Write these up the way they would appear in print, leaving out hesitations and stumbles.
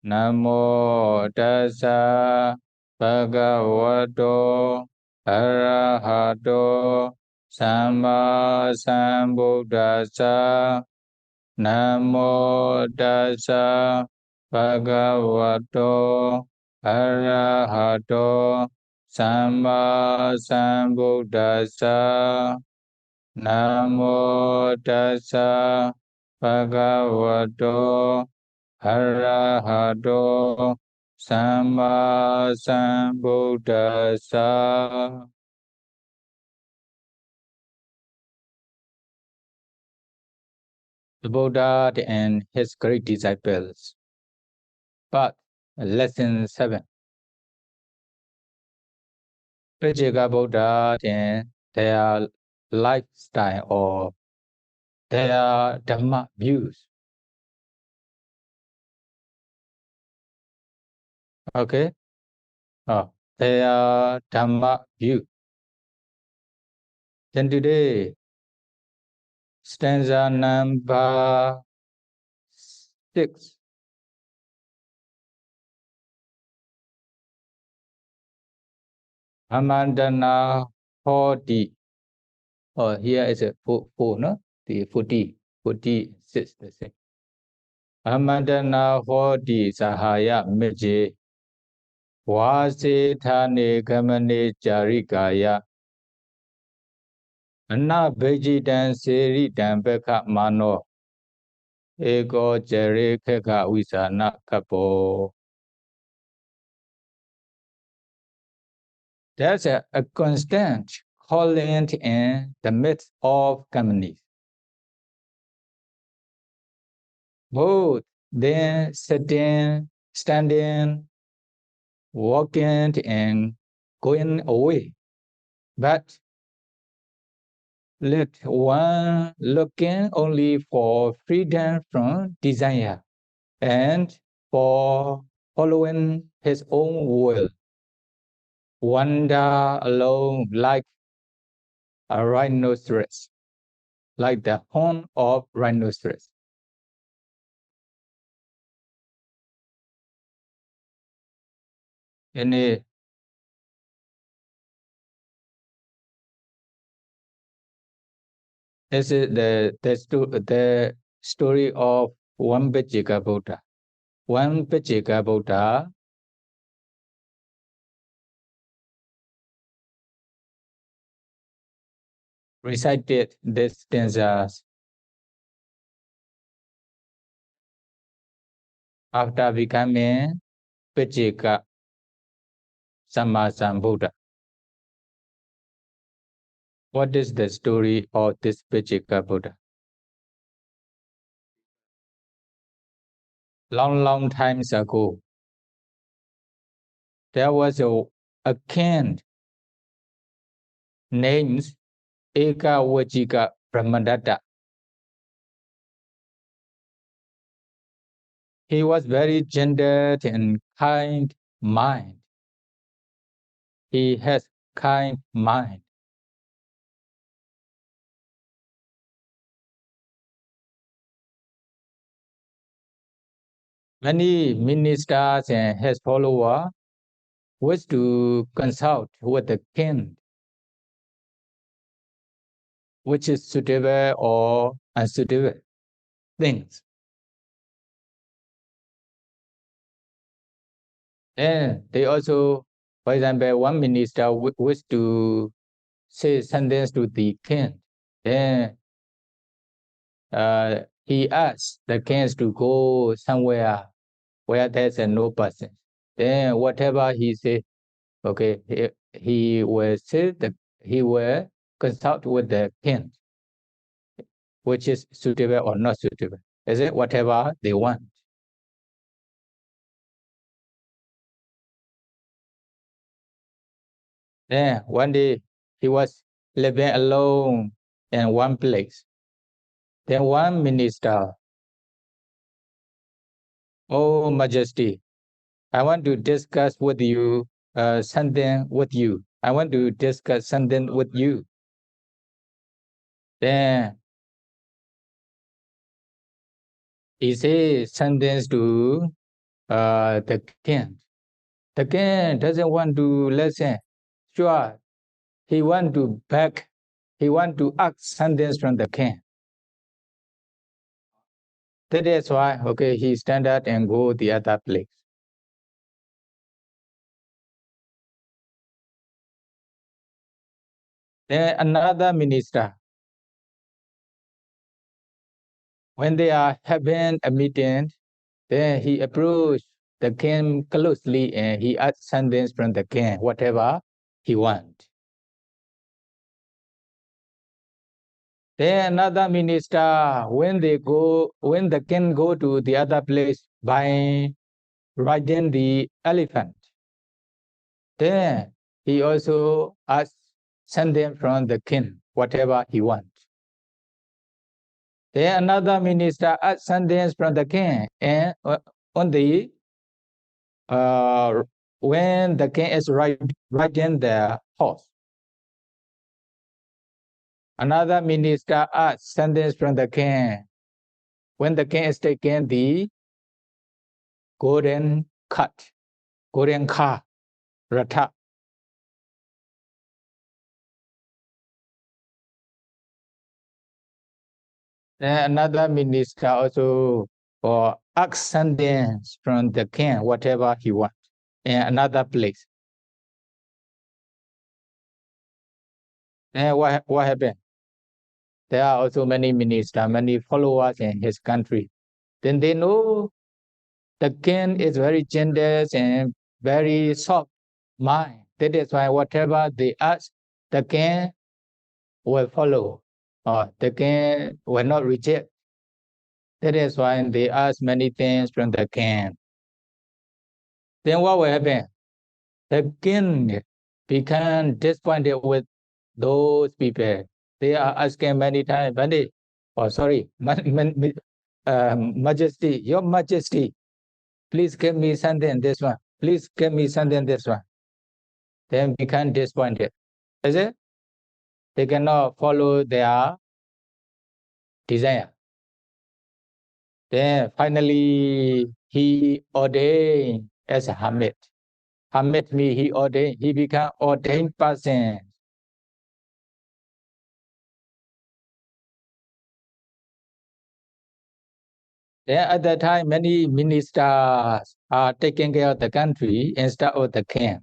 Namo tassa bhagavato arahato samma sambuddhassa. Namo tassa bhagavato arahato samma sambuddhassa. Namo tassa bhagavato arahato samma sambuddhassa. The Buddha and his great disciples. But lesson 7. Paccekabuddha and their lifestyle or their Dhammaviews. Okay? Their Dhammaview. Then today, stanza number 6. Amandana Hodi. Here is a 4, no? The 46, the same. Amandana Hodi Sahaya Meje. Wase Thane Kamane Charikaya. Anna Bejidan Seri Dambeka Mano. Ego Jere Keka Wisana Kapo. There's a constant calling in the midst of companies. Both then sitting, standing, walking, and going away. But let one looking only for freedom from desire and for following his own will. Wander alone like a rhinoceros, like the horn of rhinoceros. And this is the story of one Paccekabuddha. One Paccekabuddha recited these stanzas after becoming Pacceka Sammasambuddha. What is the story of this Paccekabuddha? Long times ago, there was a king named Ekawajika Brahmadatta. He was very gentle and kind mind. He has kind mind. Many ministers and his followers wish to consult with the king, which is suitable or unsuitable things. And they also, for example, one minister wish to say something to the king. Then he asks the kings to go somewhere where there's no person. Then whatever he say, okay, he will say that he will consult with the king, which is suitable or not suitable. Is it whatever they want? Then one day he was living alone in one place. Then one minister, "Oh Majesty, I want to discuss with you something with you. I want to discuss something with you." Then he says something to the king. The king doesn't want to listen. Sure, he want to beg. He want to ask something from the king. That is why, okay, he stand up and go the other place. Then another minister, when they are having a meeting, then he approached the king closely and he asked something from the king, whatever he want. Then another minister, when the king go to the other place by riding the elephant, then he also asked something from the king, whatever he want. Then another minister asked something from the king, and on the when the king is riding the horse, another minister asked something from the king when the king is taking the golden car, ratha. Then another minister also asked something from the king, whatever he wants, in another place. Then what happened? There are also many ministers, many followers in his country. Then they know the king is very generous and very soft mind. That is why whatever they ask, the king will follow, or the king will not reject. That is why they ask many things from the king. Then what will happen? The king become disappointed with those people. They are asking many times, Majesty, Your Majesty, please give me something this one. Please give me something this one. Then become disappointed. Is it? They cannot follow their desire. Then finally he ordained as a hermit. Hermit means he become ordained person. Then at that time, many ministers are taking care of the country instead of the king.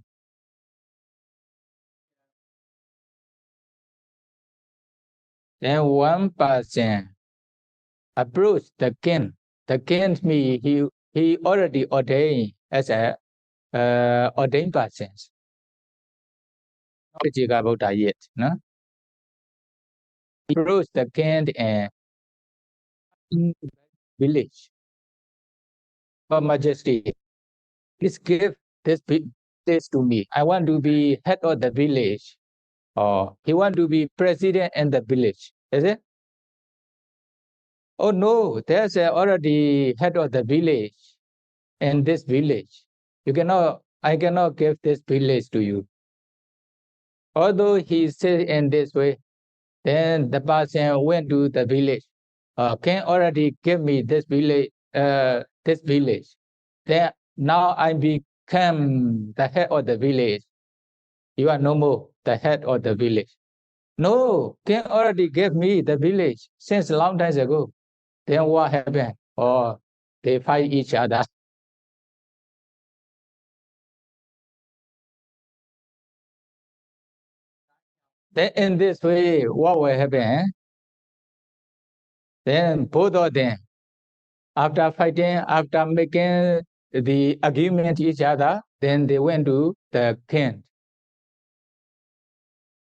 Then one person approached the king. The king means he already ordained as a ordained person. Paccekabuddha yet, no? He approached the king and in village. Your Majesty, please give this place to me. I want to be head of the village. Or he want to be president in the village. Is it? Oh no, there's already head of the village in this village. I cannot give this village to you. Although he said in this way, then the person went to the village. Can already give me this village. Then now I become the head of the village. You are no more the head of the village. No, King already gave me the village since a long time ago. Then what happened? Or they fight each other. Then in this way, what will happen? Then both of them, after fighting, after making the argument each other, then they went to the king.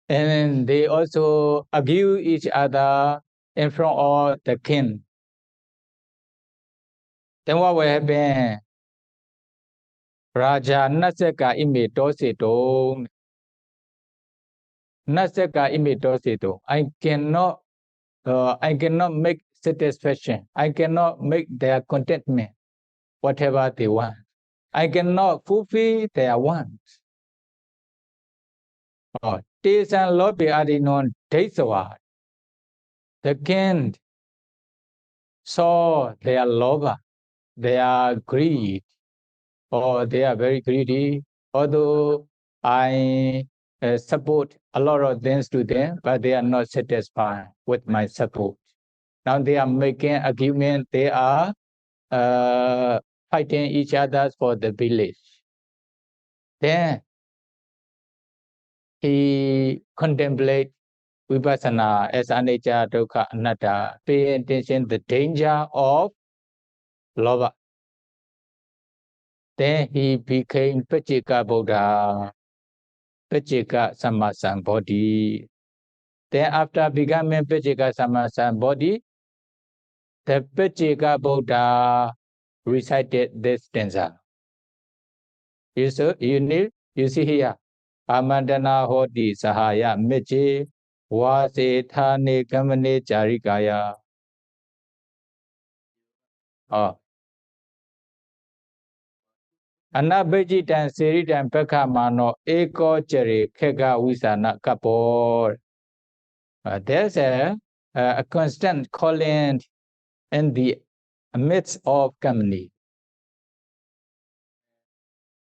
And they also argue each other in front of the king. Then what will happen? Raja Nasaka ime tosito. Nasaka ime tosito. I cannot make satisfaction. I cannot make their contentment, whatever they want. I cannot fulfill their wants. Tesan lopi adinon tesawa. The king saw their love, their greed, or they are very greedy. Although I support a lot of things to them, but they are not satisfied with my support. Now they are making argument. They are fighting each other for the village. Then he contemplate vipassana as anicca, dukkha, anatta, paying attention the danger of lobha. Then he became Paccekabuddha, Pacceka Sammasambodhi. Then after becoming Pacceka Sammasambodhi, the Paccekabuddha recited this stanza. You see here, Amandana hoti sahaya meche vase thane kamane charikaya. Oh. Anabhajitan Seritan Pekhamano Eko Cheri Kega Wisana Kapo. There's a constant calling in the midst of company.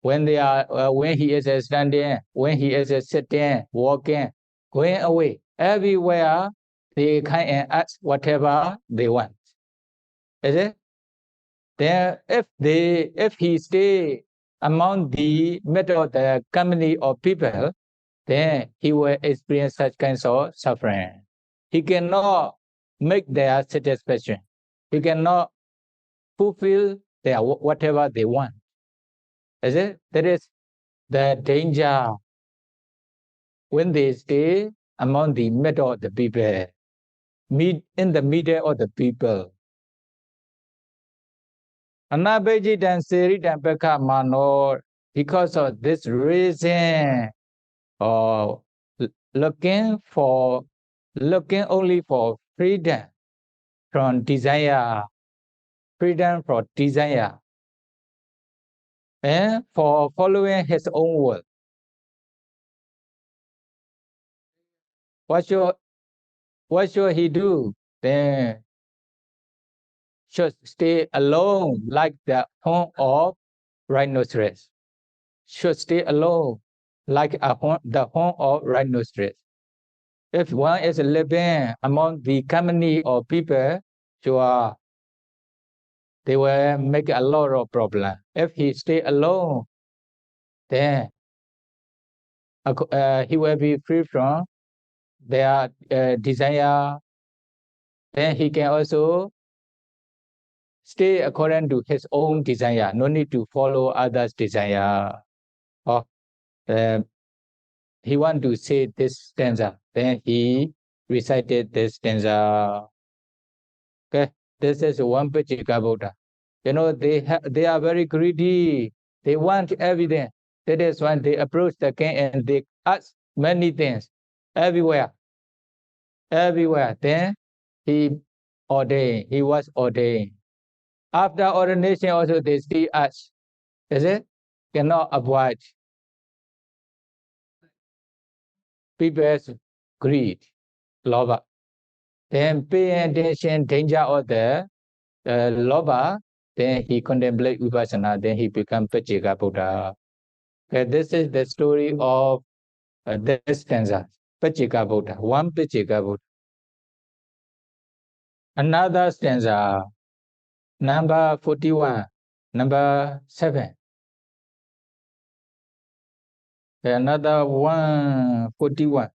When they are, when he is standing, when he is sitting, walking, going away, everywhere they can and ask whatever they want. Is it? Then if he stay among the middle of the company of people, then he will experience such kinds of suffering. He cannot make their satisfaction. He cannot fulfill their whatever they want. Is it? That is the danger when they stay among the middle of the people, in the middle of the people. Anabhajitan Seritan Pekha Mano, because of this reason, or looking only for freedom from desire, freedom from desire, and for following his own will. What should he do? Then should stay alone like the horn of rhinoceros. Should stay alone like the horn of rhinoceros. If one is living among the company of people, sure, they will make a lot of problem. If he stay alone, then he will be free from their desire. Then he can also stay according to his own desire. No need to follow others' desire. Or he want to say this stanza. Then he recited this stanza. Okay, this is one Paccekabuddha. You know, they are very greedy. They want everything. That is when they approach the king and they ask many things everywhere. Everywhere. Then he was ordained. After ordination also they still ask. Is it? Cannot avoid people's greed, lobha. Then pay attention, danger of the lobha, then he contemplate vipassana, then he become Paccekabuddha. Okay, this is the story of this stanza, Paccekabuddha, one Paccekabuddha. Another stanza, number 41, number 7. Another 141,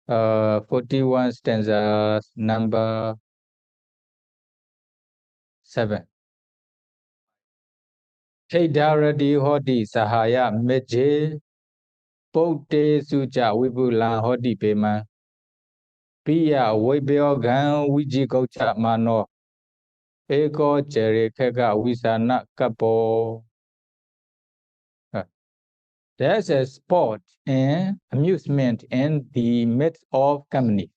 41 stanza, number 7. Chaidarati hoti sahaya meje Pote suja wibula hoti pema Pia wibyo gan wiji kocha mano Eko chere kega wisana kapo. There's a sport and amusement in the midst of company.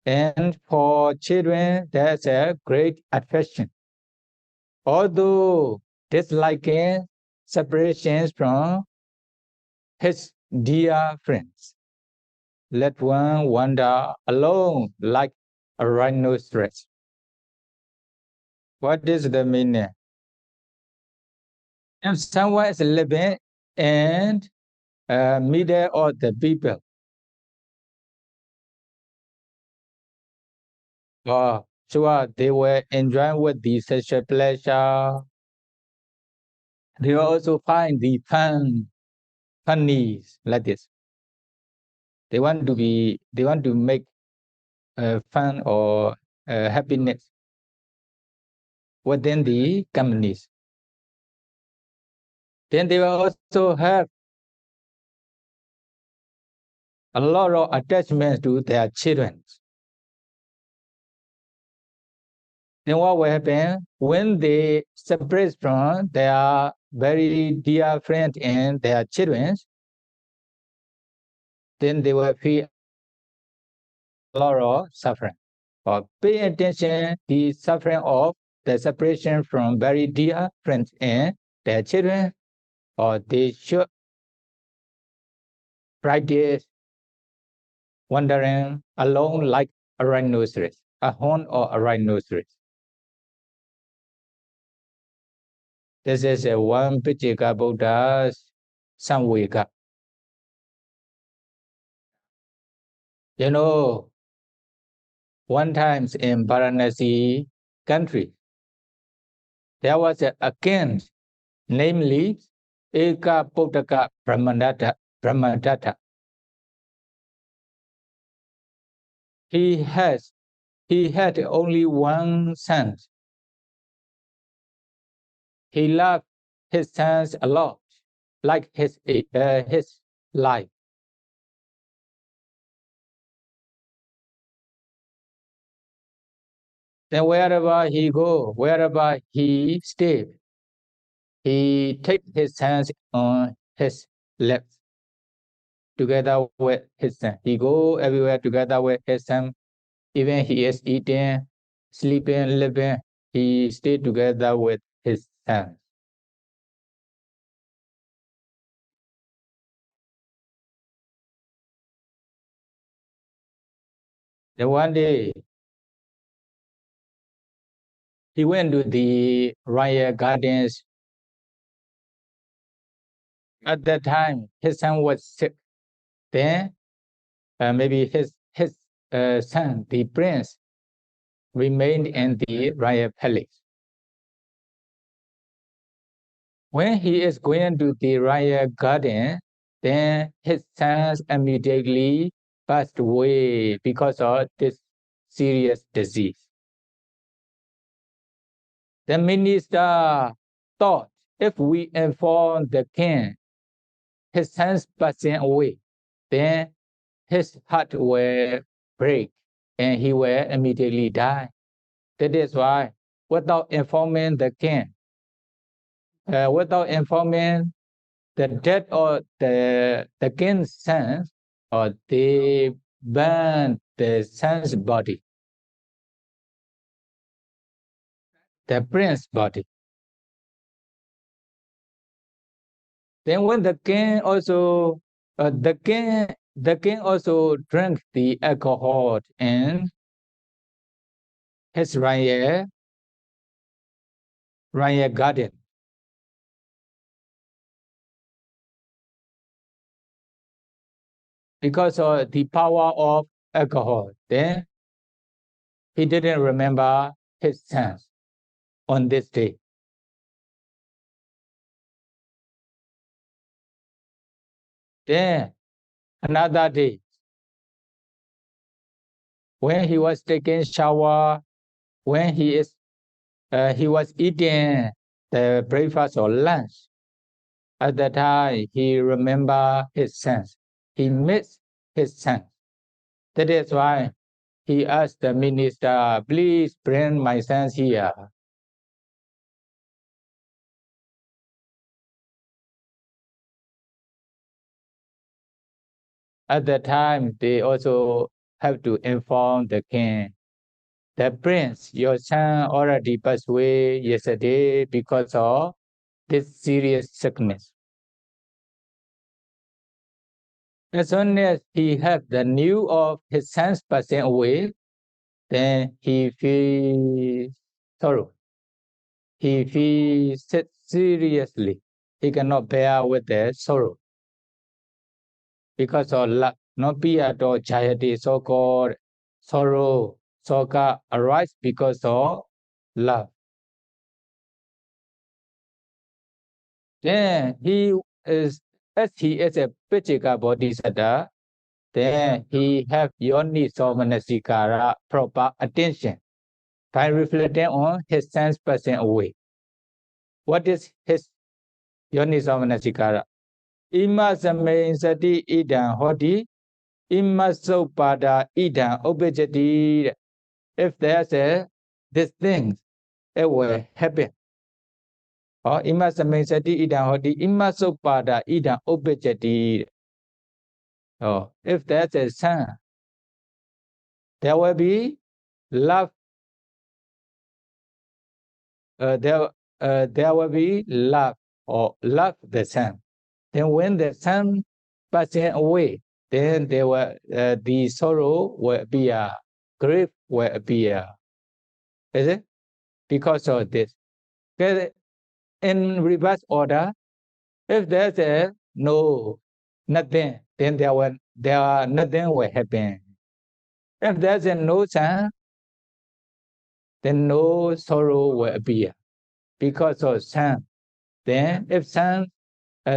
And for children, there's a great affection. Although disliking separations from his dear friends, let one wander alone like a rhinoceros. What is the meaning? If someone is living in middle of the people, sure they were enjoying with the sexual pleasure. They will also find the funny like this. They want to make fun or happiness within the companies. Then they will also have a lot of attachments to their children. Then what will happen when they separate from their very dear friends and their children? Then they will feel a lot of suffering. Or pay attention the suffering of the separation from very dear friends and their children, or they should practice wandering alone like a rhinoceros, a horn or a rhinoceros. This is a one Paccekabuddha's Samvega. You know, one time in Varanasi country, there was a king, namely Ekapottaka Brahmadatta. He had only one son. He loved his sons a lot, like his life. Then wherever he stayed, he take his sons on his legs together with his son. He go everywhere together with his son. Even he is eating, sleeping, living, he stay together with his sons. Then one day, he went to the royal gardens. At that time, his son was sick. Then maybe his son, the prince, remained in the royal palace. When he is going to the royal garden, then his sons immediately passed away because of this serious disease. The minister thought if we inform the king his sons passing away, then his heart will break and he will immediately die. That is why, without informing the king, without informing the death of the king's sons, or they burn the son's body, the prince's body. Then when the king also drank the alcohol in his royal garden. Because of the power of alcohol, then he didn't remember his sons on this day. Then another day, when he was taking shower, when he was eating the breakfast or lunch, at that time he remembered his sons. He missed his sons. That is why he asked the minister, please bring my sons here. At that time, they also have to inform the king, the prince, your son already passed away yesterday because of this serious sickness. As soon as he had the news of his son's passing away, then he feels sorrow. He feels sick seriously. he cannot bear with the sorrow because of love. Not be at all charity, so-called sorrow, soka arise because of love. Then he is, as he is a Pacceka Bodhisattva, then he have yoni manasikara proper attention by reflecting on his sense passing away. What is his yoni manasikara? Ima same sati idam hoti, ima sopada idam obejati. If there's this thing, it will happen. Or ima same sati idam hoti, ima sopada idam obejati. Oh, if there's a son, there will be love. There will be love or love the son. Then when the son passing away, then there will the sorrow will be grief will be is it? Because of this. Because in reverse order, if there's a no nothing, then nothing will happen. If there's a no son, then no sorrow will appear because of son. Then if son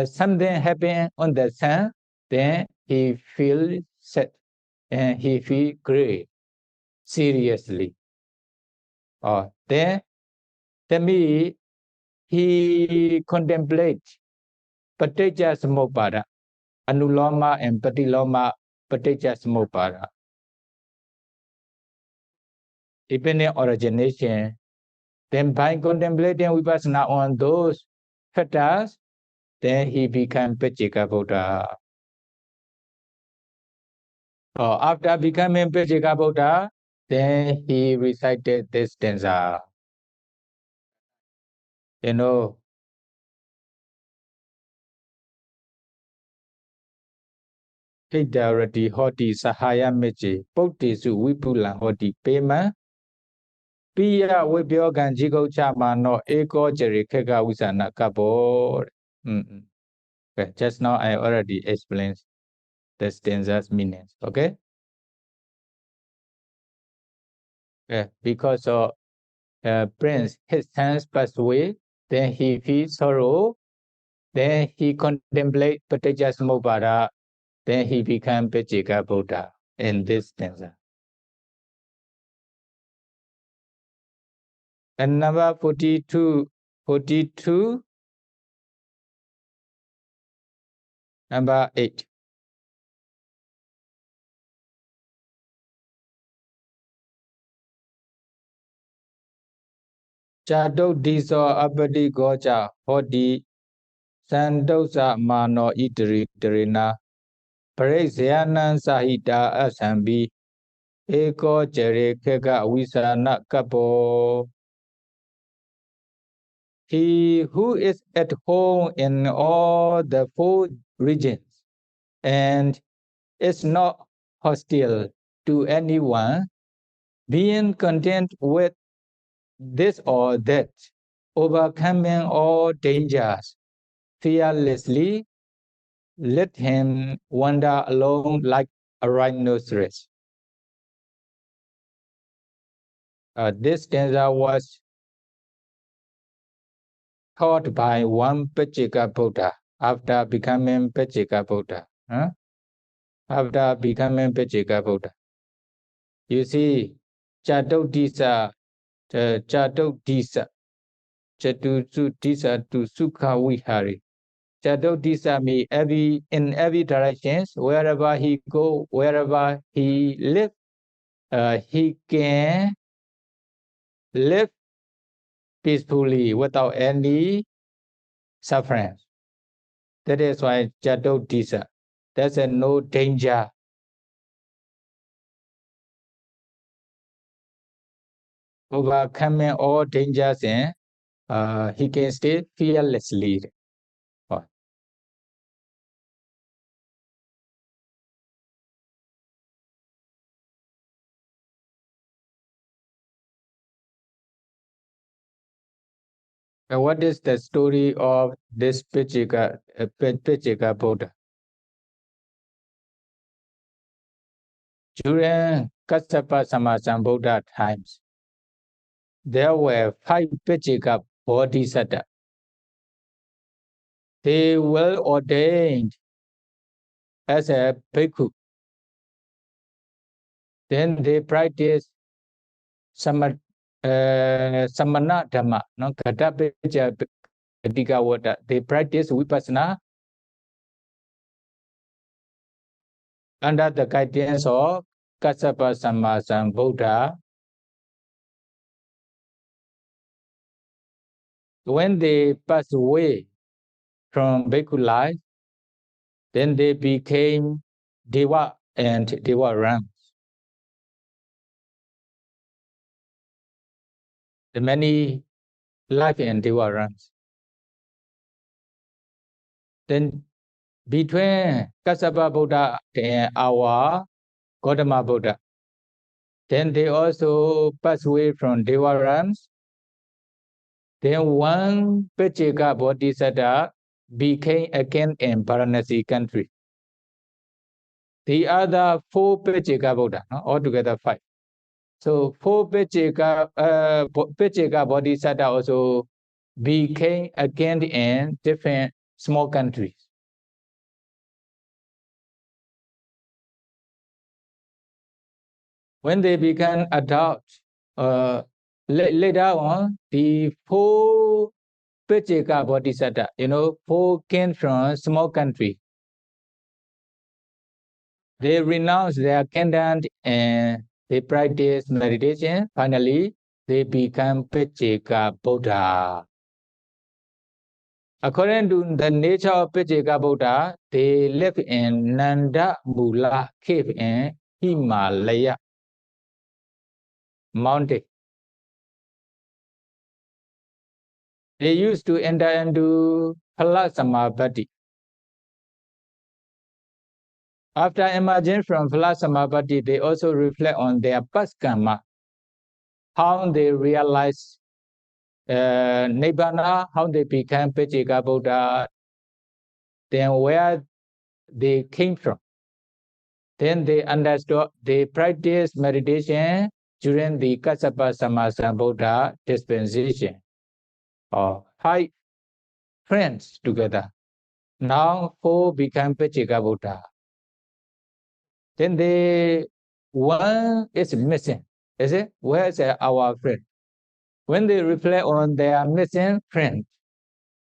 something happen on the son, then he feels sad and he feel great seriously. Then me he contemplates Paticca Samuppada, Anuloma and Patiloma Paticca Samuppada. Depending on origination, then by contemplating Vipassana on those factors, then he became Paccekabuddha. After becoming Paccekabuddha, then he recited this stanza. You know, Hiddarati hoti sahaya meche, Pottesu Vipulan hoti pema, Piya Vibhyogan Jigo Chama no Eko Jerikega Visana Kabo. Okay, just now I already explained the stanza's meanings. Okay? Because of Prince, his sons passed away, then he feels sorrow, then he contemplates Paticca Samuppada, then he became Paccekabuddha in this stanza. And number 42, number 8. Chadok diso apati gocha hoti sandosa mano itari tarina parexayanan sahita asambi eko jere kega visana kapo. He who is at home in all the four regions and is not hostile to anyone, being content with this or that, overcoming all dangers fearlessly, let him wander alone like a rhinoceros. This stanza was taught by one Paccekabuddha after becoming Paccekabuddha. After becoming Paccekabuddha. You see, Chatodisa, Chatodisa, Chatudisa to Sukha Vihari. Chatodisa means in every direction, wherever he go, wherever he live, he can live peacefully without any suffering. That is why Chatodisa. There's no danger. Overcoming all dangers and he can stay fearlessly. What is the story of this Paccekabuddha? During Kassapa Sammasambuddha times, there were 5 Pacceka Bodhisattvas. They were ordained as a bhikkhu. Then they practiced Samana Dhamma, no? They practice Vipassana under the guidance of Kassapa Sammasambuddha. When they passed away from bhikkhu life, then they became Deva and Deva ranks. The many life and Deva ranks. Then between Kassapa Buddha and our Gautama Buddha, then they also passed away from Deva ranks. Then one Pacceka Bodhisattva became again in Varanasi country. The other 4 Pacceka Buddha, no? Altogether 5. So 4 Pacceka Bodhisattva also became again in different small countries. When they became adults, later on, the 4 Pacceka Bodhisattva, 4 came from small country. They renounced their kingdom and they practice meditation. Finally, they become Paccekabuddha. According to the nature of Paccekabuddha, they live in Nanda Mula cave in Himalaya mountain. They used to enter into Paccekabuddha. After emerging from Paccekabuddha, they also reflect on their past karma, how they realize Nibbana, how they became Paccekabuddha, then where they came from. Then they understood, they practiced meditation during the Kassapa Sammasambuddha dispensation. 5 friends together. Now 4 become Paccekabuddha. Then one is missing. Is it? Where is our friend? When they reflect on their missing friend,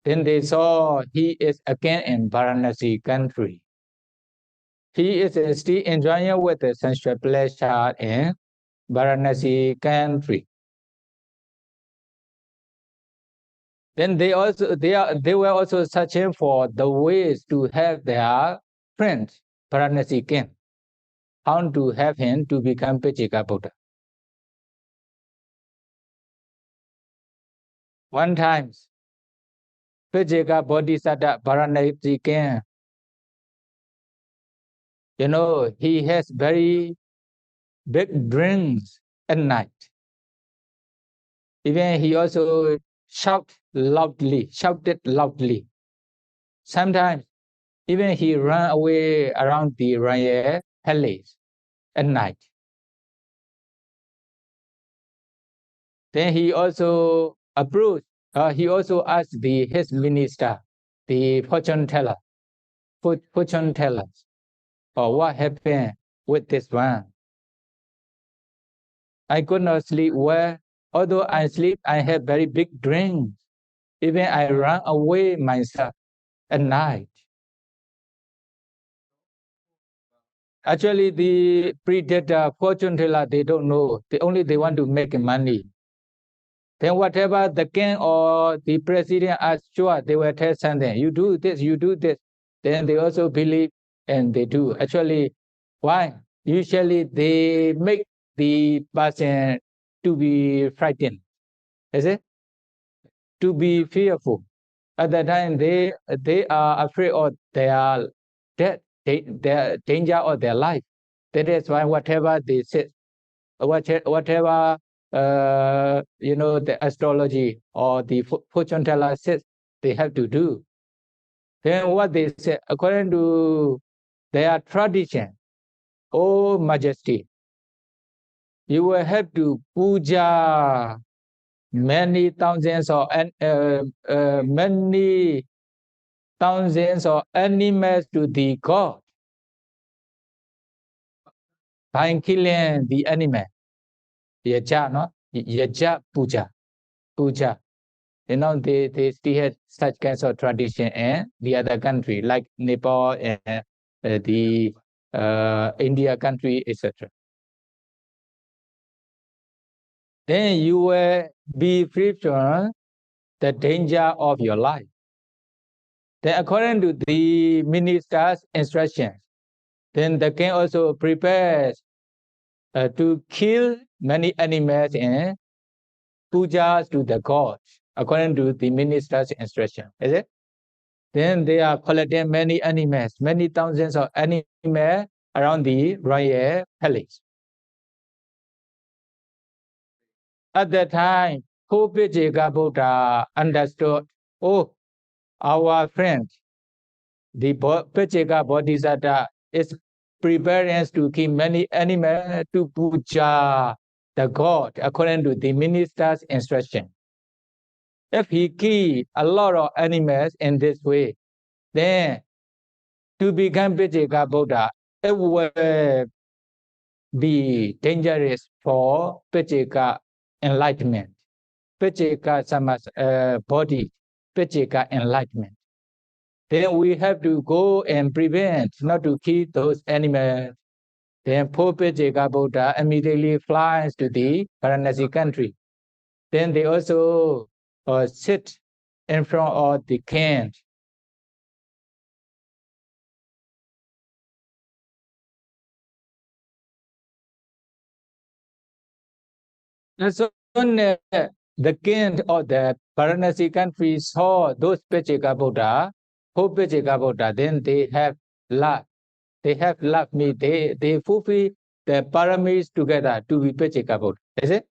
then they saw he is again in Varanasi country. He is still enjoying with the sensual pleasure in Varanasi country. Then they were also searching for the ways to have their friend Varanasi king, how to have him to become Paccekabuddha. One time, Pacceka Bodhisattva Varanasi king, he has very big dreams at night. Even he also shouted loudly. Sometimes even he ran away around the royal palace at night. Then he also asked his minister, the fortune tellers, what happened with this one? I could not sleep well. Although I sleep, I have very big dreams. Even I run away myself at night. Actually, the predator, fortune teller, they don't know. They want to make money. Then whatever the king or the president asks, sure, they will tell something. You do this, you do this. Then they also believe and they do. Actually, why? Usually they make the person to be frightened. Is it? To be fearful. At that time, they are afraid of their death, their danger of their life. That is why whatever they say, whatever the astrology or the fortune teller says they have to do. Then what they say, according to their tradition, Oh Majesty, you will have to puja many thousands or many thousands of animals to the god by killing the animal. Yaja, no? Yaja puja. Puja. They still had such kinds of tradition in the other country, like Nepal and the India country, etc. Then you will be free from the danger of your life. Then according to the minister's instructions, then the king also prepares to kill many animals and pujas to the gods, according to the minister's instruction. Is it? Then they are collecting many animals, many thousands of animals around the royal palace. At that time, Paccekabuddha understood, oh, our friend, the Pacceka Bodhisattva is preparing to kill many animals to puja the god according to the minister's instruction. If he kills a lot of animals in this way, then to become Paccekabuddha, it will be dangerous for Pacceka enlightenment. Pacceka Sama's body, Pacceka enlightenment. Then we have to go and prevent not to kill those animals. Then poor Paccekabuddha immediately flies to the Varanasi country. Then they also sit in front of the king. As soon as the king of the Varanasi country saw those Paccekabuddha, poor Paccekabuddha, then they have loved. They have loved me. They fulfill the paramis together to be Paccekabuddha. Is it?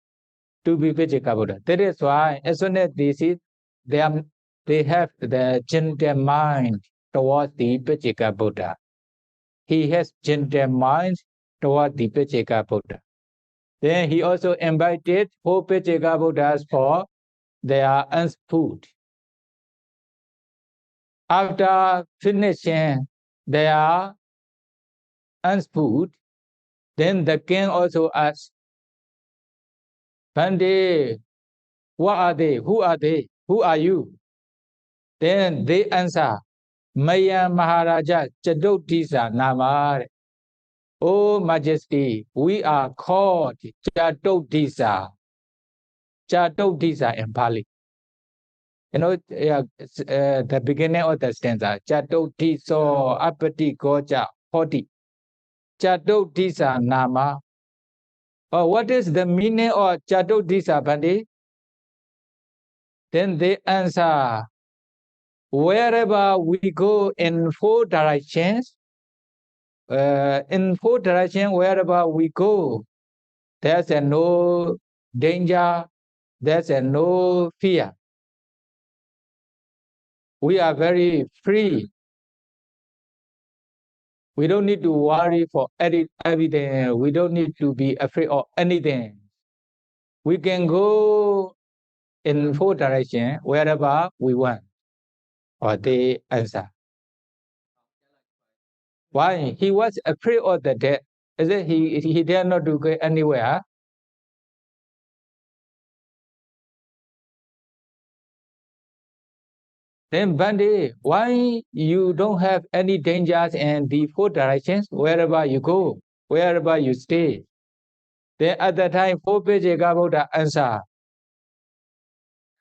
To be Paccekabuddha. That is why as soon as they see they have the gentle mind towards the Paccekabuddha. He has gentle mind towards the Paccekabuddha. Then he also invited 4 Paccekabuddhas for their food. After finishing their food, then the king also asked, Bande, what are they? Who are they? Who are you? Then they answer, Maya Maharaja Chadotisa Nama. Oh Majesty, we are called Chatotisa. Chatotisa in Pali. The beginning of the stanza, Chatotiso Apati Goja Hoti. Chatotisa Nama. Oh, what is the meaning of Chatotisa, Bandi? Then they answer, wherever we go in 4 directions, wherever we go, there's no danger, there's no fear. We are very free. We don't need to worry for everything. We don't need to be afraid of anything. We can go in 4 directions wherever we want. Or they answer. Why? He was afraid of the death. Is it he dare not to go anywhere? Then Bandi, why you don't have any dangers in the 4 directions wherever you go, wherever you stay? Then at that time, 4 Paccekabuddha answer,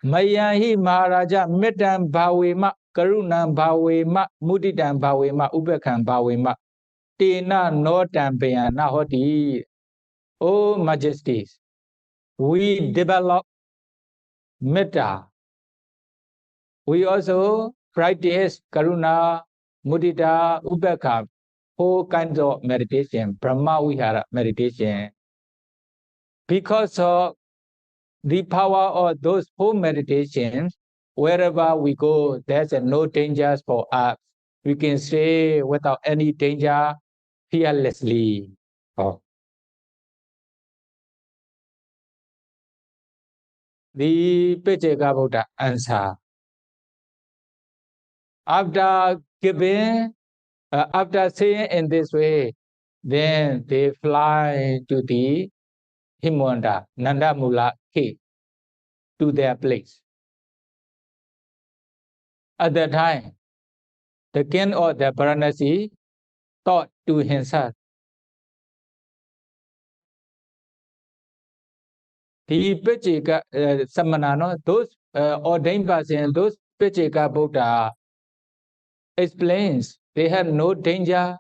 Mayahi Maharaja Mittam Bhavema Karunam Bhavema Muditam Bhavema Ubekam Bhavema Tena Notam Payana Hoti. Oh Majesties, we develop metta. We also practice Karuna, Mudita, Ubekam, 4 kinds of meditation, Brahma Vihara meditation. Because of the power of those four meditations, wherever we go, there's no dangers for us. We can stay without any danger, fearlessly. Oh. The Paccekabuddha answer. After giving, after saying in this way, then they fly to the Himanda, Nandamula cave, to their place. At that time, the king of the Varanasi thought to himself, the Pacceka Samana, those ordained persons, those Paccekabuddha explains they have no danger,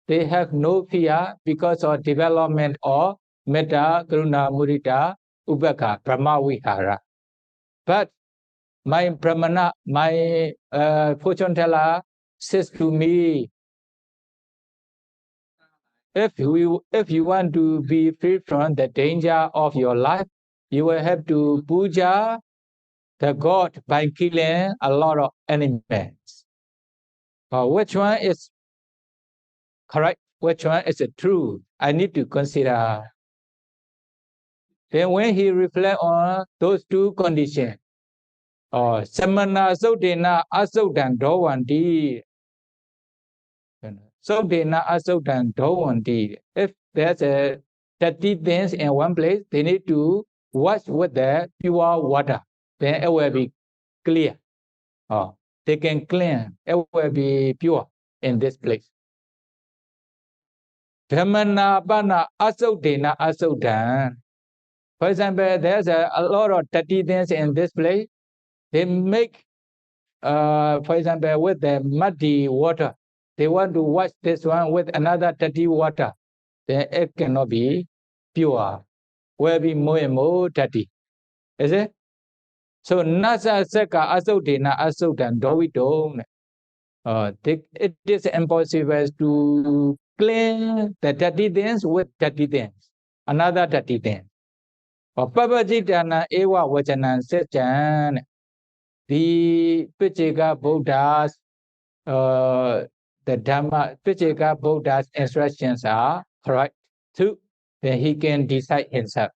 they have no fear because of development of Metta, Karuna, Mudita, Ubeka, Brahma Vihara. But my Brahmana, my fortune teller says to me, if you want to be free from the danger of your life, you will have to puja the god by killing a lot of animals. Which one is correct? Which one is true? I need to consider. Then when he reflect on those two conditions, Samana Sodena Asodan Dowanti. Sodena Asodan Dowanti. If there's a dirty things in one place, they need to wash with the pure water. Then it will be clear. They can clean. It will be pure in this place. Dhamana Bana Asodena Asodan. For example, there's a lot of dirty things in this place. They make, for example, with the muddy water, they want to wash this one with another dirty water. Then it cannot be pure. Will be more and more dirty. Is it? So Nasa Seka Asodena Asodan Dovito. It is impossible to clean the dirty things with dirty things. Another dirty thing. Pabajitana Ewa Vachanan Sechan. The Paccekabuddha's the Paccekabuddha's instructions are correct too. Then he can decide himself.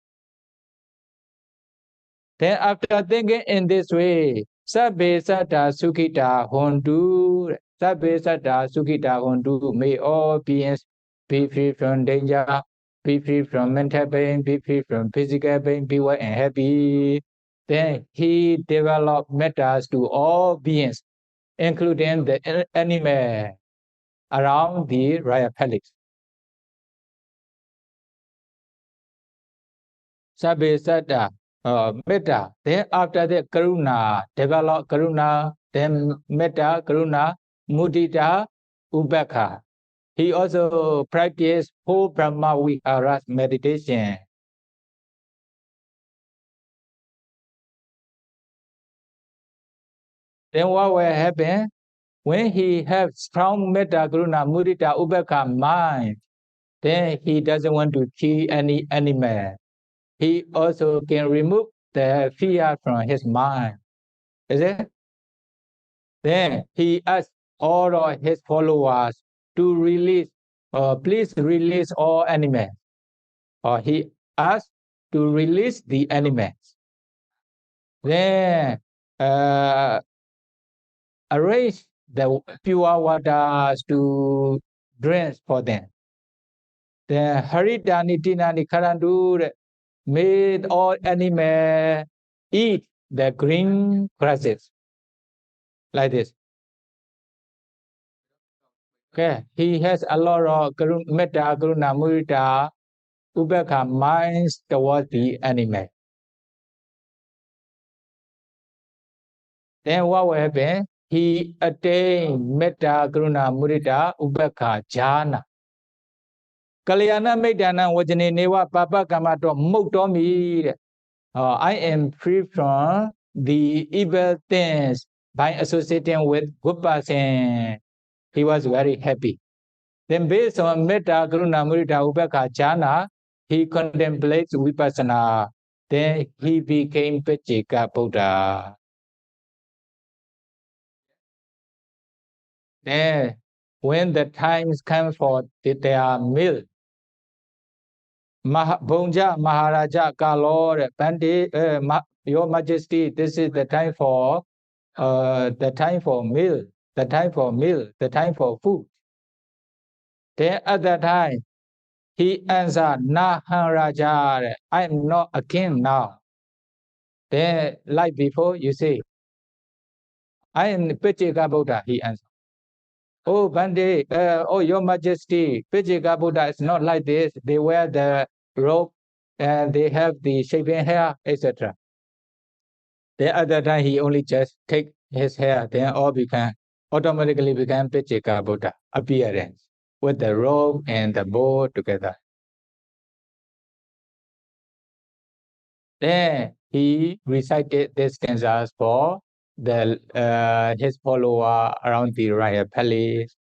Then after thinking in this way, Sabbe Satta Sukhita Hondu, Sabbe Satta Sukhita Hondu, may all beings be free from danger, be free from mental pain, be free from physical pain, be well and happy. Then he developed metas to all beings, including the animal around the royal palace. Sabbe Satta Metta. Then after that, Karuna, develop Karuna, then Metta, Karuna, Mudita, Ubeka. He also practiced full Brahma Vihara meditation. Then what will happen? When he has strong Metta, Karuna, Mudita, Ubeka mind, then he doesn't want to kill any animal. He also can remove the fear from his mind. Is it? Then he asked all of his followers to release, please release all animals. Or he asked to release the animals. Then arrange the pure waters to drink for them. Then Haridani Tinani Karandu made all animals eat the green grasses. Like this. Okay, he has a lot of metta, karuna, mudita, ubeka minds towards the animal. Then what will happen? He attained metta, karuna, mudita, ubeka jhana. Kalyana Medana Vajane Neva Papa Kamato Muktomi. I am free from the evil things by associating with good person. He was very happy. Then based on Metta, Karuna, Mudita, Ubeka, Jhana, he contemplates Vipassana. Then he became Paccekabuddha. Then when the times come for their meal, Bhonja Maharaja Kalor Pandit, Your Majesty, this is the time for meal, the time for food. Then at that time, he answered, Naharaja, I am not a king now. Then, like before, you say, I am Paccekabuddha, he answered. Oh, Bande, oh, Your Majesty, Paccekabuddha is not like this. They wear the robe and they have the shaven hair, etc. The other time, he only just take his hair, then automatically became Paccekabuddha appearance with the robe and the bow together. Then he recited these stanzas for his follower around the royal palace.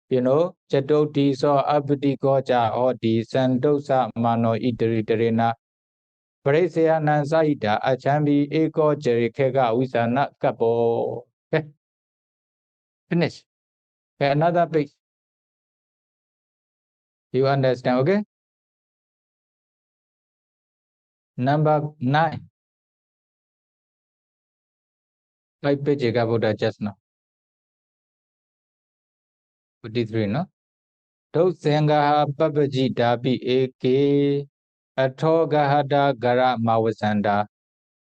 You know, Chatoti so abdi goja or di sandosa mano iteri terena. Parisya nansaita achambi eko jerikega wisana kapo. Okay, finish. Okay, another page. You understand, okay? Number 9. Like Paccekabuddha just now. 53, no? Dosanga Babajita Bi Eke Atogahada Gara Mawasanda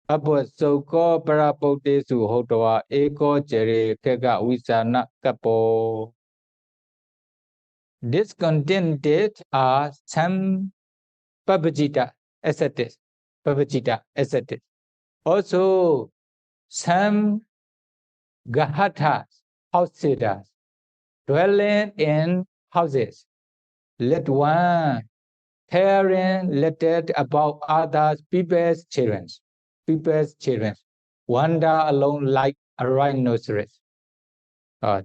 Apo Soko Parapote Su Hotoa Eko Jere Kega Wisana Kapo. Discontented are some Babajita ascetics. Babajita ascetics. Also some Gahatas, house sitters, dwelling in houses. Let one caring little about others people's children. Wander alone like a rhinoceros.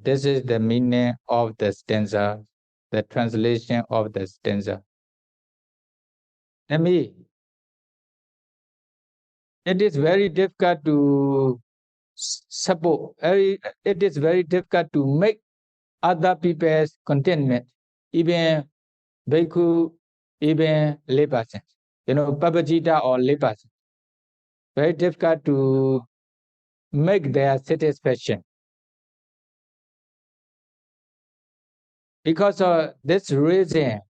This is the meaning of the stanza, the translation of the stanza. It is very difficult to support. It is very difficult to make other people's contentment, even bhikkhu, even laypersons. You know, Babajita or laypersons. Very difficult to make their satisfaction. Because of this reason,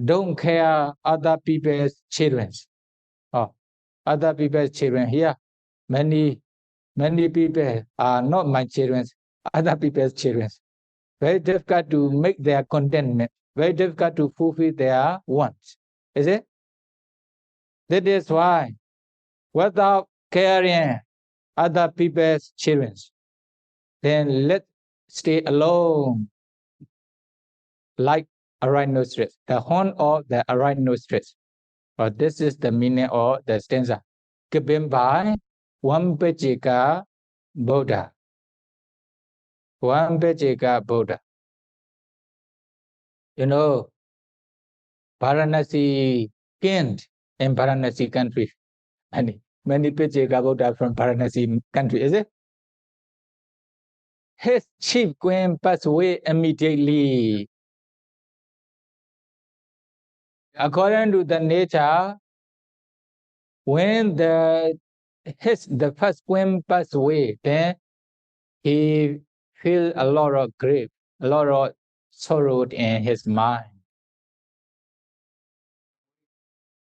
don't care other people's children. Other people's children here. Many people are not my children, other people's children. Very difficult to make their contentment. Very difficult to fulfill their wants. Is it? That is why, without caring other people's children, then let's stay alone like a rhinoceros, the horn of the rhinoceros. This is the meaning of the stanza. Given by one Pacceka Buddha. One Pacceka Buddha. You know, Varanasi king in Varanasi country. Many Pacceka Buddha from Varanasi country, is it? His chief queen passed away immediately. According to the nature, when the first queen passed away, then he feel a lot of grief, a lot of sorrow in his mind.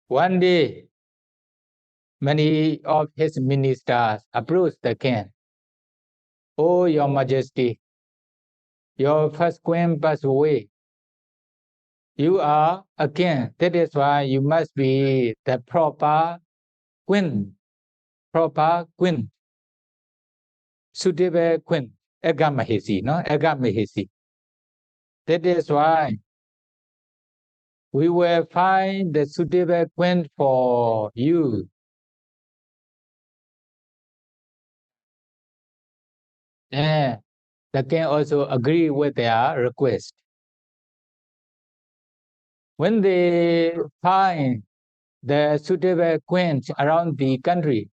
One day, many of his ministers approached the king. Oh, Your Majesty, your first queen passed away. You are a king. That is why you must be the proper queen. Suitable queen. Agamahesi, no? Agamahesi. That is why we will find the suitable queen for you. And the king also agree with their request. When they find the suitable queens around the country.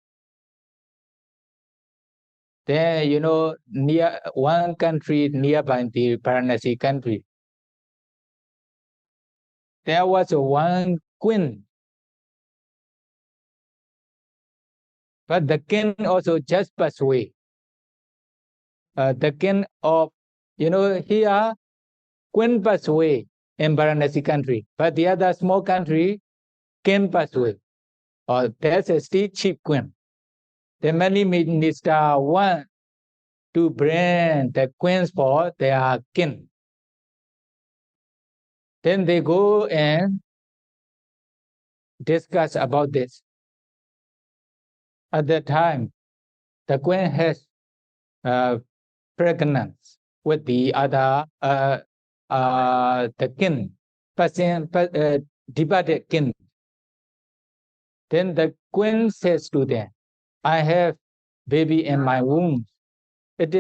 Then, near one country nearby the Varanasi country, there was one queen. But the king also just passed away. The king of, here, queen passed away in Varanasi country. But the other small country, king passed away. Or there's a still chief queen. The many ministers want to bring the queens for their king. Then they go and discuss about this. At that time, the queen has pregnant with the other, the king, departed king. Then the queen says to them, I have baby in my womb. It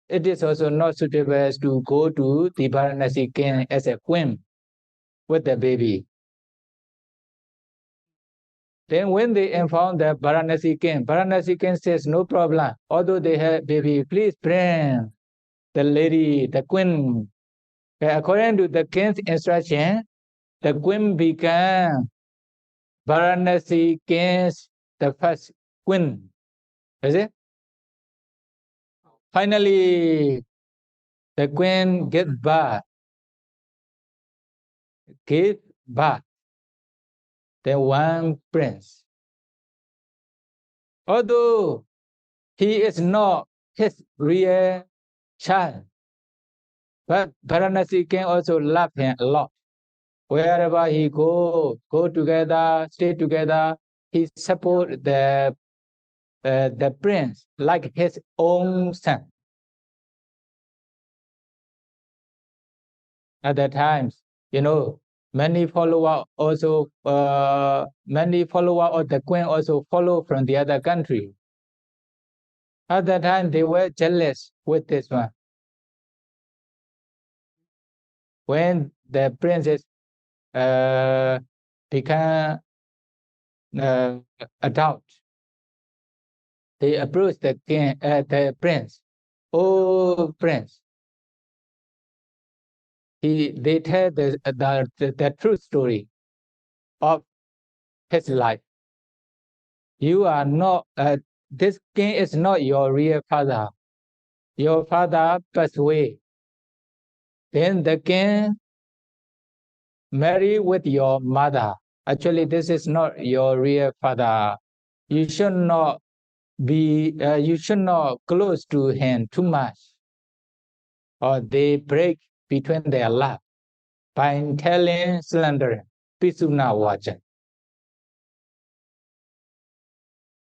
is also not suitable to go to the Varanasi king as a queen with the baby. Then when they inform the Varanasi king says, no problem. Although they have baby, please bring the lady, the queen. According to the king's instruction, the queen became Varanasi king's the first queen. Is it? Finally, the queen gave birth. The one prince. Although he is not his real child, but Varanasi king also loved him a lot. Wherever he go together, stay together, he support the prince like his own son. At that times, many follower of the queen also follow from the other country. At that time, they were jealous with this one. When the princess became adult, they approached the king, the prince. Oh, prince! They tell the true story of his life. You are not. This king is not your real father. Your father passed away. Then the king marry with your mother. Actually, this is not your real father. You should not close to him too much, or they break between their love by telling slander. Pisuna Wajan.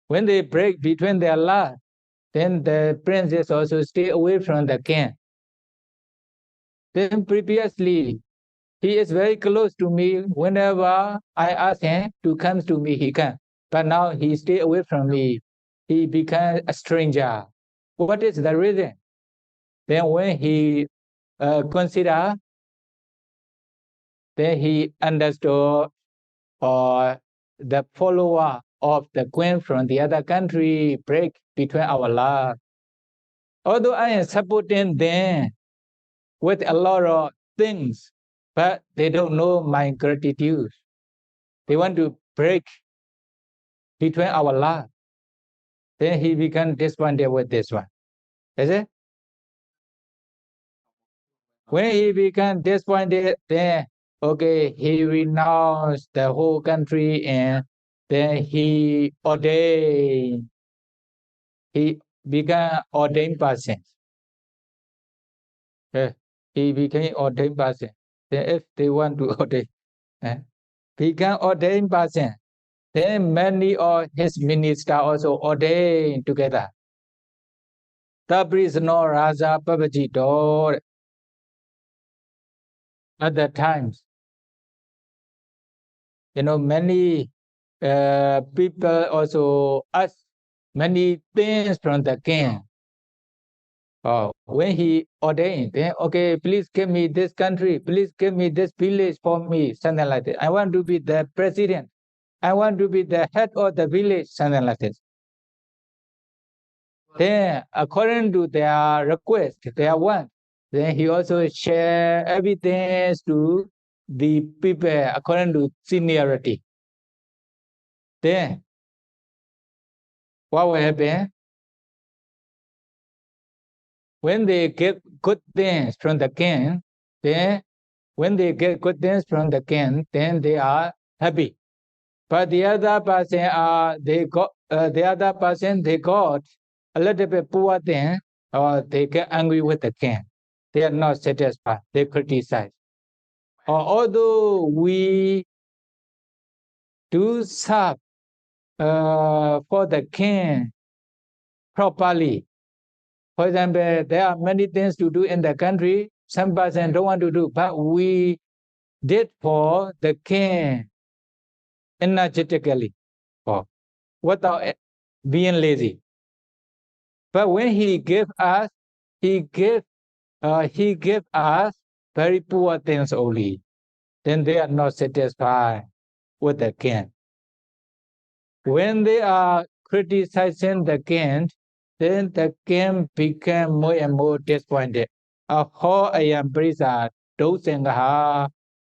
When they break between their love, then the princess also stay away from the king. Then previously, he is very close to me. Whenever I ask him to come to me, he can. But now he stay away from me. He became a stranger. What is the reason? Then when he consider, then he understood, or the follower of the queen from the other country break between our love. Although I am supporting them with a lot of things, but they don't know my gratitude. They want to break between our love. Then he became disappointed with this one. Is it? When he became disappointed, then okay, he renounced the whole country and then he became ordained person. He became ordained person. Then if they want to ordain, become ordained person. Then many of his ministers also ordained together. Tabrisno Raja Pabajito. At that times, many people also ask many things from the king. When he ordained, then okay, please give me this country, please give me this village for me, something like that. I want to be the president. I want to be the head of the village, something like this. Then, according to their request, their want, then he also share everything to the people according to seniority. Then, what will happen? When they get good things from the king, then when they get good things from the king, then they are happy. But the other person, the other person they got a little bit poor thing, or they get angry with the king. They are not satisfied. They criticize. Although we do serve for the king properly. For example, there are many things to do in the country. Some person don't want to do, but we did for the king energetically, without being lazy. But when he gave us, he gave us very poor things only. Then they are not satisfied with the king. When they are criticizing the king, then the king became more and more disappointed. How I am praised,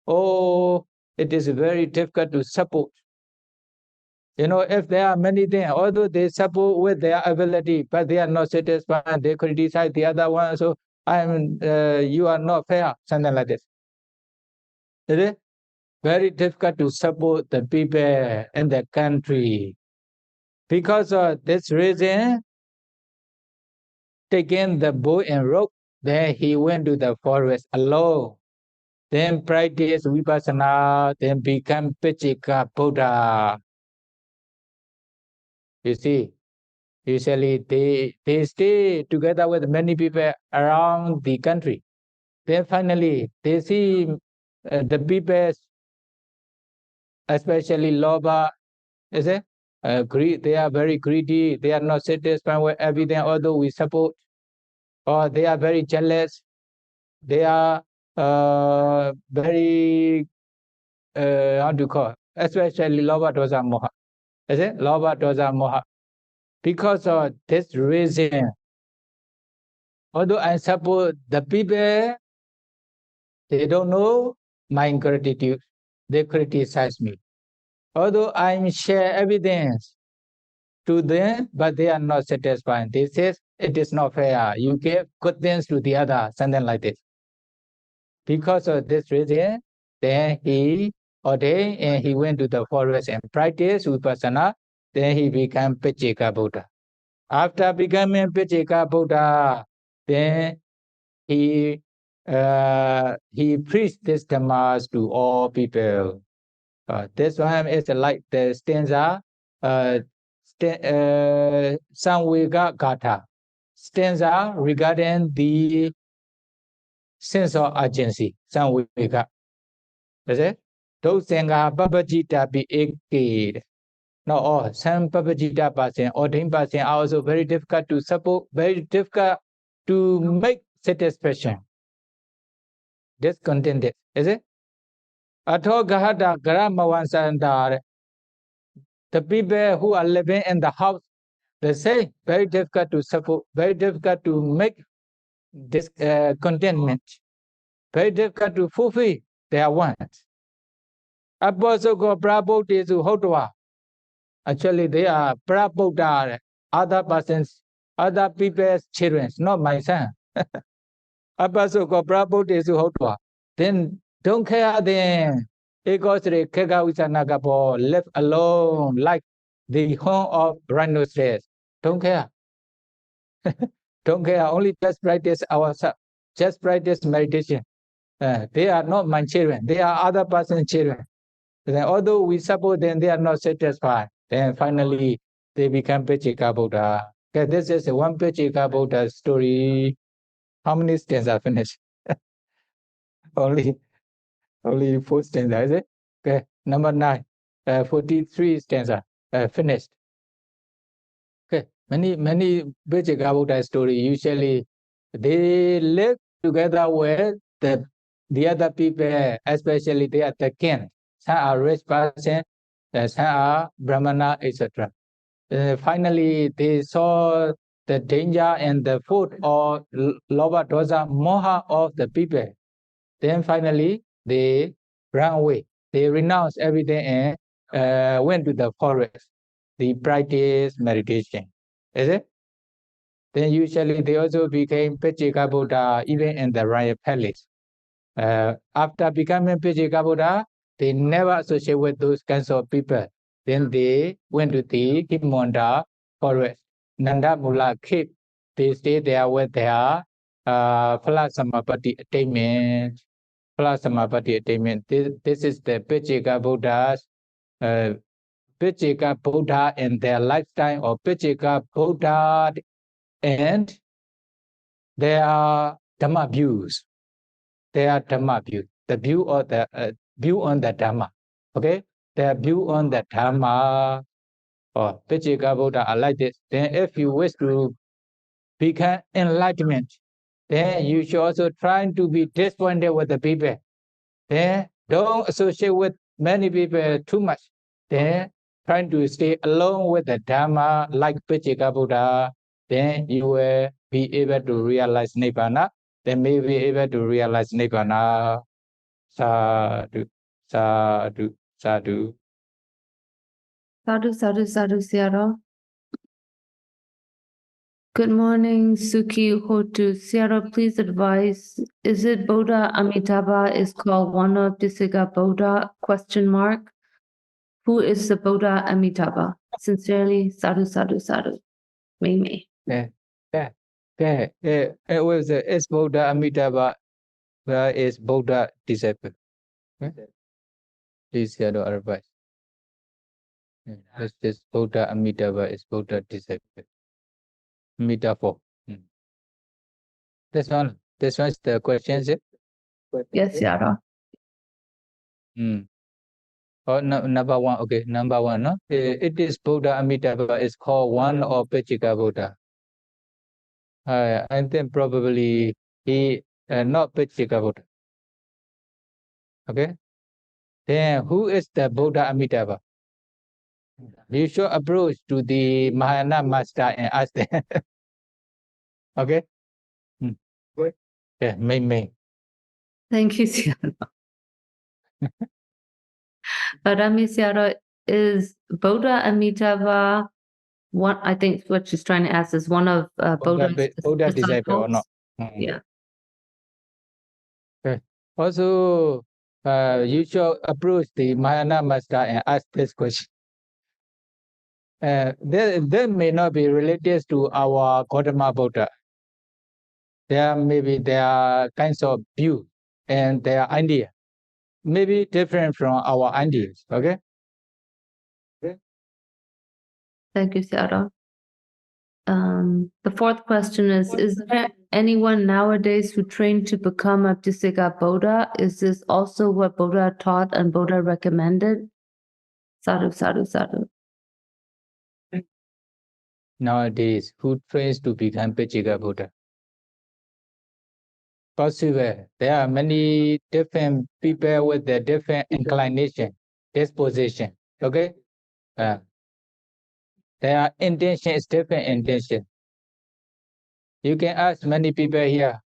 oh, it is very difficult to support. If there are many things, although they support with their ability, but they are not satisfied, they criticize the other one. So you are not fair, something like this. It is very difficult to support the people in the country. Because of this reason, taking the bow and rope, then he went to the forest alone. Then practice vipassana, then become Paccekabuddha. You see, usually they stay together with many people around the country. Then finally, they see the people, especially Loba, is it? They are very greedy. They are not satisfied with everything, although we support. Or they are very jealous. They are very, how do you call it? Especially Loba Dosa Moha. Is it? Loba Dosa Moha. Because of this reason, although I support the people, they don't know my gratitude. They criticize me. Although I share evidence to them, but they are not satisfied. They say it is not fair. You give good things to the other, something like this. Because of this reason, then he ordained and he went to the forest and practiced vipassana. Then he became Paccekabuddha. After becoming Paccekabuddha, then he preached this Dhammas to all people. This one is like the stanza, Samvega Gatha, stanza regarding the sense of urgency. Samvega. Is it? Dosenga Babajita be eked. Not all. Some Babajita person, ordained person are also very difficult to support, very difficult to make satisfaction. Discontented. Is it? Atho Gahada Garamawansandar. The people who are living in the house, they say very difficult to support, very difficult to make this contentment, very difficult to fulfill their wants. Apostle Prabhupada is Hotwa. Actually, they are Prabhupada, other persons, other people's children, not my son. Apostle Prabhupada is Hotwa. Then don't care then. Ekosre Kegawitsanagapo left alone like the home of rhinoceros. Don't care. Don't care. Only just practice ourselves. Just practice meditation. They are not my children. They are other person's children. Then, although we support them, they are not satisfied. Then finally, they become Paccekabuddha. Okay, this is one Paccekabuddha story. How many stanzas finished? only 4 stanzas, is it? Okay, number 9, 43 stanza finished. Okay, many Paccekabuddha story usually they live together with the other people, especially they are the king. Some are rich person, some are brahmana, etc. Finally, they saw the danger and the food or lobha dosa moha of the people. Then finally, they ran away. They renounced everything and went to the forest. They practiced meditation. Is it? Then usually they also became Paccekabuddha even in the royal palace. After becoming Paccekabuddha, they never associate with those kinds of people. Then they went to the Himanda forest, Nanda Mula cave. They stayed there with their Phalasamapati attainment. Phalasamapati attainment. This is the Paccekabuddha's Paccekabuddha and their lifetime of Paccekabuddha and there are Dhammaviews. There are Dhammaviews. The view of the view on the Dhamma. Okay, the view on the Dhamma or Paccekabuddha are like this. Then, if you wish to become enlightenment, then you should also try to be disappointed with the people. Then don't associate with many people too much. Then trying to stay alone with the Dhamma like Paccekabuddha, then you will be able to realize Nibbana. Then may be able to realize Nibbana. Sadhu, sadhu, sadhu. Sadhu, sadhu, sadhu, Siaro. Good morning, Suki Hotu. Siaro, please advise, is it Buddha Amitabha is called one of Paccekabuddha? Question mark. Who is the Buddha Amitabha? Sincerely, sadhu, sadhu, sadhu. May. It was is Buddha Amitabha is Buddha disciple. Please share the advice. This Buddha Amitabha is Buddha disciple. Metaphor. This one is the question, is it? Yes, Siaro. Oh, no, number one. Okay, number one. No, it is Buddha Amitabha. It's called one of Paccekabuddha. I think probably he not Paccekabuddha. Okay. Then who is the Buddha Amitabha? You should approach to the Mahayana master and ask them. Okay. Yeah, me. Thank you, Siaro. Rami Siaro, is Buddha Amitabha one? I think what she's trying to ask is one of Buddha disciple or not? Yeah. Okay. Also, you should approach the Mahayana master and ask this question. They may not be related to our Gautama Buddha. There are kinds of view and their idea may be different from our ideas. Okay. Thank you, Siaro. The fourth question is there anyone nowadays who trained to become a Paccekabuddha? Is this also what Buddha taught and Buddha recommended? Sadhu, sadhu, sadhu. Nowadays, who trains to become Paccekabuddha? Possible. There are many different people with their different inclination, disposition. Okay. Their intention is different intention. You can ask many people here,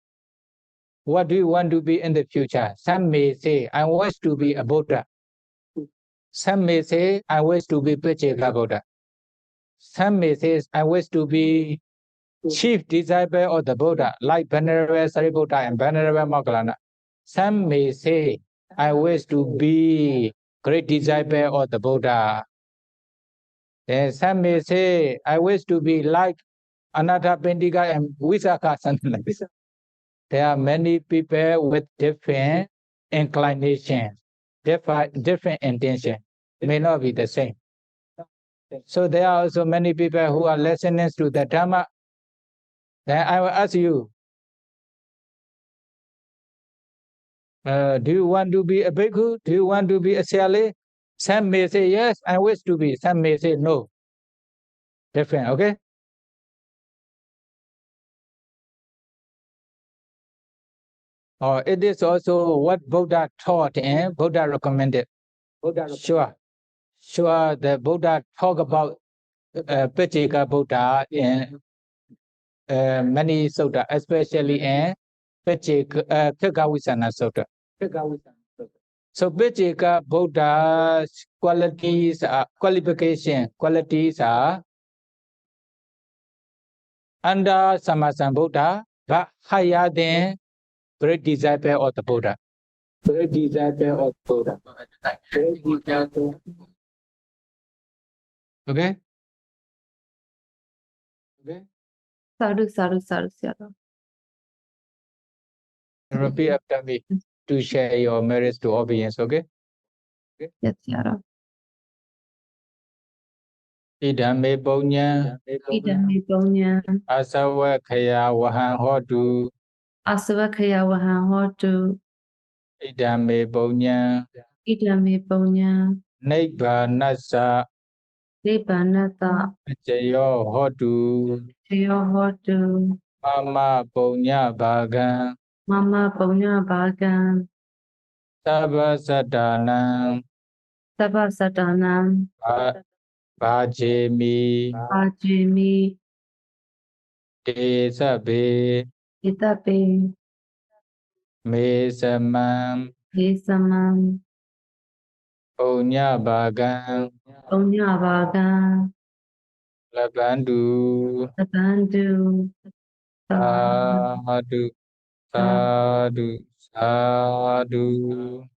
what do you want to be in the future? Some may say, I wish to be a Buddha. Some may say, I wish to be Paccekabuddha. Some may say, I wish to be chief disciple of the Buddha, like Venerable Sariputta and Venerable Moggallana. Some may say, I wish to be great disciple of the Buddha. And some may say, I wish to be like Anatta Pendika and Visakha, something like this. There are many people with different inclinations, different intention. May not be the same. So there are also many people who are listening to the Dhamma. Then I will ask you, do you want to be a bhikkhu? Do you want to be a Siale? Some may say yes, I wish to be. Some may say no. Different, okay? or it is also what Buddha taught and Buddha recommended. Sure, the Buddha talk about Paccekabuddha in many sutta, especially in Paccekabuddha sutta. So Paccekabuddha's qualities are under Sammasambuddha, but higher than great disciple of the Buddha. Great disciple of Buddha. Okay? Okay? Sadhu. Repeat after me to share your merits to audience, okay? Yes, Yara. Idame Bonya, Idami Bonya, Asawa Kaya Wahan Hodu, Asavakaya Wahan Hotu, Idame Bonya, Idami Bonya, Neighbor Nasa, Libanata, Jayo Hodu, Teo Hotu, Mama Bonya Bagan, Mama Bonya Bagan, Saba Sadana, Saba Satanam, Bajemi, Ajimi, Desabe, Itape, Mesamam, Esamam, Bonya Bagan, Bonya Bagan, Labandu, Sabandu, Sadhu, Sadhu, Sadhu.